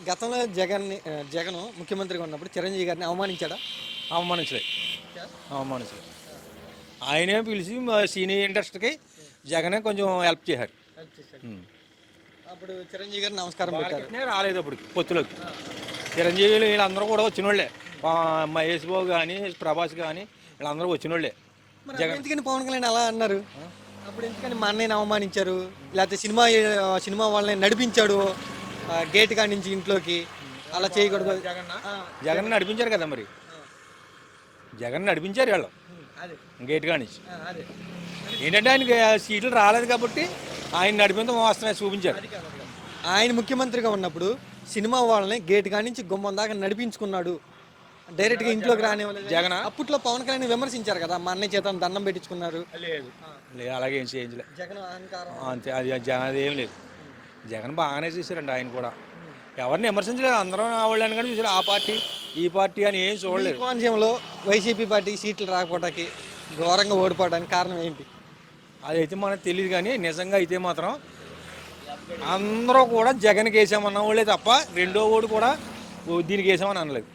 గతంలో జగన్ ముఖ్యమంత్రిగా ఉన్నప్పుడు చిరంజీవి గారిని అవమానించాడా? అవమానించలేదు. అవమానించలేదు. ఆయనే పిలిచి మా సినీ ఇండస్ట్రీకి జగనే కొంచెం హెల్ప్ చేశారు. ఉం. అప్పుడు చిరంజీవి గారు నమస్కారం పెట్టారు. బాలకృష్ణ రాలేదు అప్పుడు పొత్తులోకి. చిరంజీవిలు వీళ్ళందరూ కూడా వచ్చినోళ్ళే. మహేష్ బాబు కానీ ప్రభాస్ కానీ వీళ్ళందరూ వచ్చినోళ్ళే. మరి అప్పుడు ఎందుకని పవన్ కళ్యాణ్ అలా అన్నారు? అప్పుడు ఎందుకని మా అన్నయ్యని అవమానించారు? లేకపోతే సినిమా వాళ్ళని నడిపించాడు గేట్ కాడి నుంచి ఇంట్లోకి, అలా చేయకూడదు. జగన్ నడిపించారు కదా మరి. జగన్ నడిపించారు వీళ్ళు అదే గేట్ కానిచ్చి. అదే ఏంటంటే ఆయనకి సీట్లు రాలేదు కాబట్టి ఆయన నడిపించడం వాస్తవం చూపించారు. ఆయన ముఖ్యమంత్రిగా ఉన్నప్పుడు సినిమా వాళ్ళని గేట్ కాడి నుంచి గుమ్మం దాకా నడిపించుకున్నాడు, డైరెక్ట్గా ఇంట్లోకి రానివ్వలేదు. జగన్ అప్పట్లో పవన్ కళ్యాణ్ విమర్శించారు కదా, మా అన్నయ్య చేత దండం పెట్టించుకున్నారు. లేదు లేదు, అలాగే ఏం చేయించలేదు. జగన్ అహంకారం. అంతే, అది జగన్ అది ఏం లేదు. జగన్ బాగానే చూసారండి ఆయన కూడా. ఎవరిని విమర్శించలేదు, అందరం వాళ్ళని కానీ చూసారు. ఆ పార్టీ ఈ పార్టీ అని ఏం చూడలేదు. కోనసీమలో వైసీపీ పార్టీ సీట్లు రాకపోవడానికి, ఘోరంగా ఓడిపోవడానికి కారణం ఏంటి? అదైతే మనకు తెలియదు కానీ నిజంగా అయితే మాత్రం అందరూ కూడా జగన్కి వేసామన్న వాళ్ళే తప్ప రెండో ఓడు కూడా దీనికి వేసామని అనలేదు.